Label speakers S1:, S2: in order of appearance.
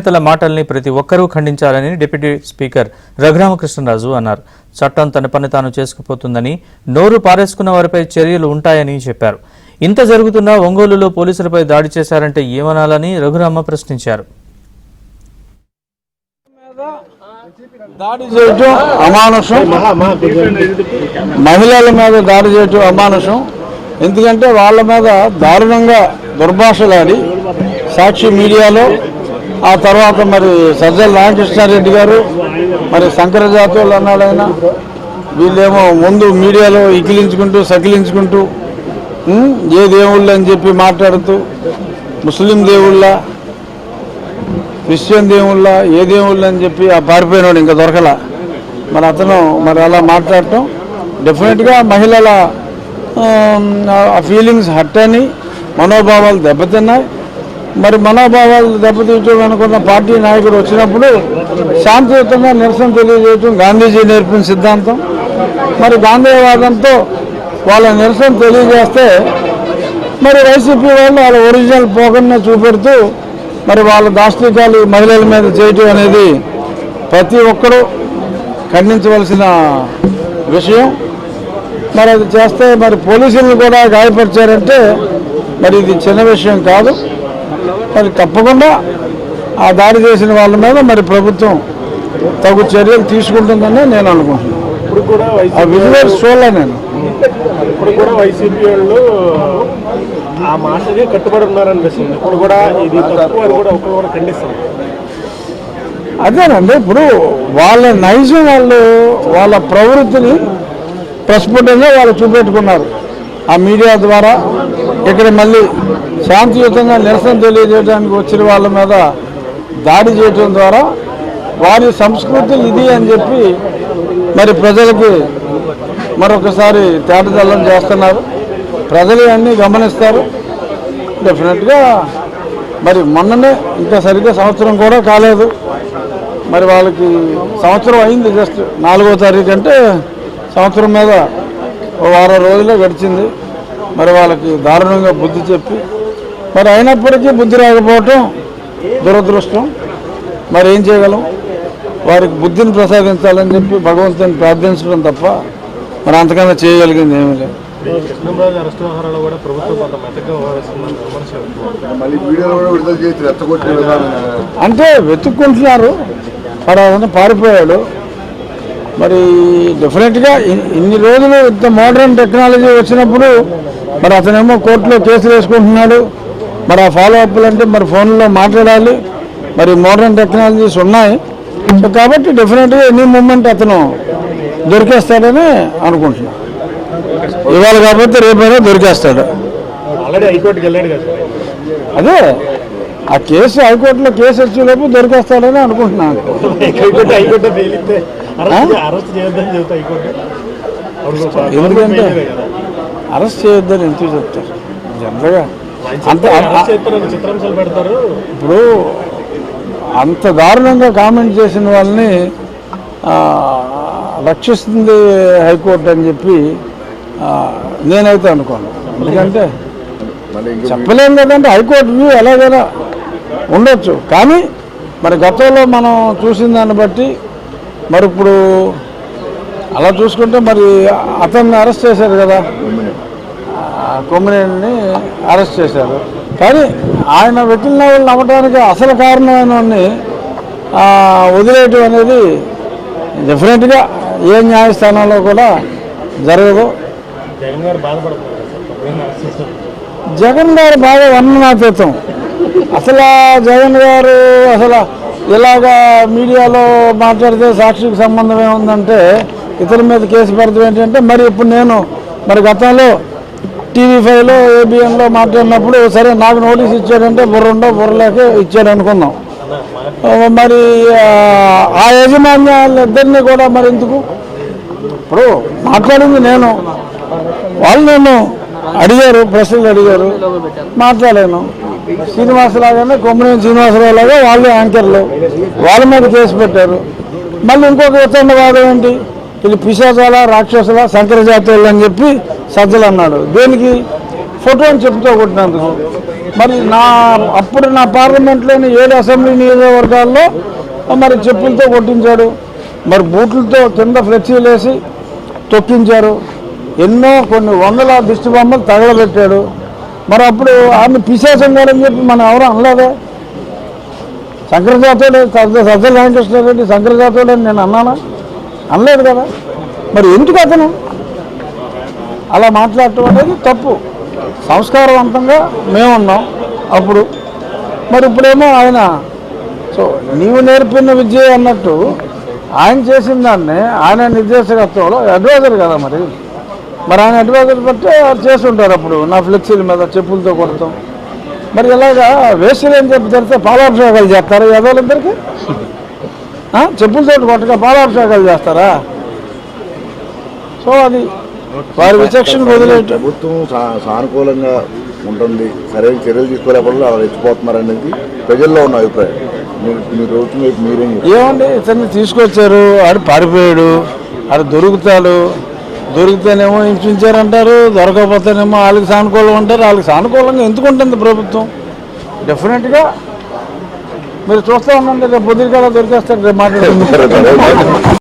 S1: నేతల మాటల్ని ప్రతి ఒక్కరూ ఖండించాలని డిప్యూటీ స్పీకర్ రఘురామకృష్ణరాజు అన్నారు. చట్టం తన పని తాను చేసుకుపోతుందని, నోరు పారేసుకున్న వారిపై చర్యలు ఉంటాయని చెప్పారు. ఇంత జరుగుతున్నా ఒంగోలులో పోలీసులపై దాడి చేశారంటే ఏమనాలని రఘురామ ప్రశ్నించారు.
S2: దాడి చేయటం అమానుషం, మహిళల మీద దాడి చేయటం అమానుషం. ఎందుకంటే వాళ్ళ మీద దారుణంగా దుర్భాషలాడి సాక్షి మీడియాలో, ఆ తర్వాత మరి సజ్జల రామకృష్ణారెడ్డి గారు మరి శంకర జాతీయులు అన్నాడు ఆయన. వీళ్ళేమో ముందు మీడియాలో ఇకిలించుకుంటూ సకిలించుకుంటూ ఏ దేవుళ్ళు అని చెప్పి మాట్లాడుతూ ముస్లిం దేవుళ్ళ, క్రిస్టియన్ దేవుళ్ళ, ఏ దేవుళ్ళు అని చెప్పి ఆ పారిపోయినాడు ఇంకా దొరకల. మరి అతను మరి అలా మాట్లాడటం డెఫినెట్గా మహిళల ఫీలింగ్స్ హర్ట్ అని, మనోభావాలు దెబ్బతిన్నాయి. మరి మనోభావాలు దెబ్బతీయటం అనుకున్న పార్టీ నాయకుడు వచ్చినప్పుడు శాంతియుతంగా నిరసన తెలియజేయటం గాంధీజీ నేర్పిన సిద్ధాంతం. మరి గాంధీవాదంతో వాళ్ళ నిరసన తెలియజేస్తే మరి వైసీపీ వాళ్ళు వాళ్ళ ఒరిజినల్ పోకన్నే చూపెడుతూ మరి వాళ్ళ దాష్టికాలు మహిళల మీద చేయటం అనేది ప్రతి ఒక్కరూ ఖండించవలసిన విషయం. మరి అది చేస్తే మరి పోలీసులను కూడా గాయపరిచారంటే మరి ఇది చిన్న విషయం కాదు. మరి తప్పకుండా ఆ దాడి చేసిన వాళ్ళ మీద మరి ప్రభుత్వం తగు చర్యలు తీసుకుంటుందని నేను అనుకుంటున్నాను.
S3: ఇప్పుడు కూడా
S2: ఆ విజువల్స్ చూడలే నేను.
S3: ఇప్పుడు కూడా వైసీపీ వాళ్ళు ఆ మాటకి కట్టుబడి ఉన్నారనిపిస్తుంది. ఇప్పుడు కూడా ఇది తప్పు అని కూడా ఒకరు కూడా ఖండిస్తారు.
S2: అదేనండి, ఇప్పుడు వాళ్ళ నైజం, వాళ్ళ ప్రవృత్తిని ప్రస్ఫుటంగా వాళ్ళు చూపెట్టుకున్నారు ఆ మీడియా ద్వారా. ఇక్కడ మళ్ళీ శాంతియుతంగా నిరసన తెలియజేయడానికి వచ్చిన వాళ్ళ మీద దాడి చేయడం ద్వారా వారి సంస్కృతి ఇది అని చెప్పి మరి ప్రజలకి మరొకసారి తేటతెల్లం చేస్తున్నారు. ప్రజలు అన్నీ గమనిస్తారు. డెఫినెట్గా మరి మొన్ననే ఇంకా సరిగ్గా సంవత్సరం కూడా కాలేదు, మరి వాళ్ళకి సంవత్సరం అయింది. జస్ట్ 4వ తారీఖు అంటే సంవత్సరం మీద వారం రోజులే గడిచింది. మరి వాళ్ళకి దారుణంగా బుద్ధి చెప్పి మరి అయినప్పటికీ బుద్ధి రాకపోవటం దురదృష్టం. మరి ఏం చేయగలం? వారికి బుద్ధిని ప్రసాదించాలని చెప్పి భగవంతుని ప్రార్థించడం తప్ప మరి అంతకన్నా చేయగలిగింది ఏమీ లేదు. అంటే వెతుక్కుంటున్నారు, వాడు అతను పారిపోయాడు. మరి డెఫినెట్గా ఇన్ని రోజులు ఇంత మోడర్న్ టెక్నాలజీ వచ్చినప్పుడు మరి అతనేమో కోర్టులో కేసులు వేసుకుంటున్నాడు. మరి ఆ ఫాలో అప్లు అంటే మరి ఫోన్లో మాట్లాడాలి. మరి మోడర్న్ టెక్నాలజీస్ ఉన్నాయి. సో కాబట్టి డెఫినెట్గా ఎనీ మూమెంట్ అతను దొరికేస్తాడని అనుకుంటున్నాను. ఇవాళ కాకపోతే రేపైనా దొరికేస్తాడు. అదే ఆ కేసు హైకోర్టులో కేసు వచ్చేలోపు దొరికేస్తాడని అనుకుంటున్నాను. ఎందుకంటే అరెస్ట్ చేయొద్దని ఎందుకు చెప్తారు జనరల్గా? ఇప్పుడు అంత దారుణంగా కామెంట్ చేసిన వాళ్ళని రక్షిస్తుంది హైకోర్టు అని చెప్పి నేనైతే అనుకోను. ఎందుకంటే చెప్పలేం కదంటే హైకోర్టు వ్యూ ఎలాగైనా ఉండొచ్చు. కానీ మరి గతంలో మనం చూసిన దాన్ని బట్టి మరి ఇప్పుడు అలా చూసుకుంటే మరి అతన్ని అరెస్ట్ చేశారు కదా, కొమ్మినేని అరెస్ట్ చేశారు. కానీ ఆయన వెకిలిన వాళ్ళు నమ్మటానికి అసలు కారణమైన వదిలేయటం అనేది డెఫినెట్గా ఏ న్యాయస్థానంలో కూడా జరగదు. జగన్ గారు బాగా వర్ణనాతీతం. అసలు జగన్ గారు అసలు ఇలాగా మీడియాలో మాట్లాడితే సాక్షికి సంబంధం ఏముందంటే ఇతరుల మీద కేసు పెడతాం ఏంటంటే మరి ఇప్పుడు నేను మరి గతంలో TV5లో ABNలో మాట్లాడినప్పుడు సరే నాకు నోటీస్ ఇచ్చాడంటే బుర్రలేక ఇచ్చాడు అనుకుందాం. మరి ఆ యజమాన్యాలిద్దరినీ కూడా మరి ఎందుకు? ఇప్పుడు మాట్లాడింది నేను, వాళ్ళు అడిగారు, ప్రశ్నలు అడిగారు, మాట్లాడాను. శ్రీనివాసలాగానే కొమ్మినేని శ్రీనివాసరావు లాగా వాళ్ళు యాంకర్లు, వాళ్ళ మీద కేసు పెట్టారు. మళ్ళీ ఇంకొక వితండవాదం ఏంటి, వీళ్ళు పిశాచాల రాక్షసుల శంకర జాతీయులు అని చెప్పి సజ్జలు అన్నాడు. దేనికి? ఫోటో అని చెప్తూ కొట్టినందుకు. మరి అప్పుడు నా పార్లమెంట్లోని 7 అసెంబ్లీ నియోజకవర్గాల్లో మరి చెప్పులతో కొట్టించాడు, మరి బూట్లతో కింద ఫ్లెక్సీలు వేసి తొక్కించారు, ఎన్నో కొన్ని వందల దిష్టి బొమ్మలు తగలబెట్టాడు. మరి అప్పుడు ఆమె పిశాచం గారు అని చెప్పి మనం ఎవరు అనలేదే. శంకరజాతోడు సజ్జల రామకృష్ణారెడ్డి శంకరజాతోడు అని నేను అన్నానా? అనలేదు కదా. మరి ఎందుకు అతను అలా మాట్లాడటం అనేది తప్పు. సంస్కారవంతంగా మేమున్నాం అప్పుడు. మరి ఇప్పుడేమో ఆయన సో నీవు నేర్పిన విద్య అన్నట్టు ఆయన చేసిన దాన్ని ఆయన నిర్దేశకత్వంలో అడ్వైజర్ కదా. మరి ఆయన అడ్వైజర్ బట్టి చేస్తుంటారు. అప్పుడు నా ఫ్లెక్సీల మీద చెప్పులతో కొడతాం. మరి ఇలాగా వేసులు అని చెప్పి తెలిస్తే పాలాభిషేకాలు చేస్తారా యదవులిద్దరికి? చెప్పులతో కొట్టగా పాలాభిషేకాలు చేస్తారా? సో అది వారి విచక్షణ వదిలేట.
S4: ప్రభుత్వం సానుకూలంగా ఉంటుంది, సరైన చర్యలు తీసుకోలేకపోతే అలా రెచ్చిపోతున్నారనేది ప్రజల్లో ఉన్న అభిప్రాయం. మీరేం
S2: ఏమండి, ఇతన్ని తీసుకొచ్చారు, ఆడు పారిపోయాడు, ఆడు దొరికితేనేమో హింసించారంటారు, దొరకకపోతేనేమో వాళ్ళకి సానుకూలంగా ఉంటారు. వాళ్ళకి సానుకూలంగా ఎందుకు ఉంటుంది ప్రభుత్వం? డెఫినెట్గా మీరు చూస్తూ ఉండండి, రేపు పొద్దున దొరికేస్తారు, రేపు మాట్లాడుతున్నారు.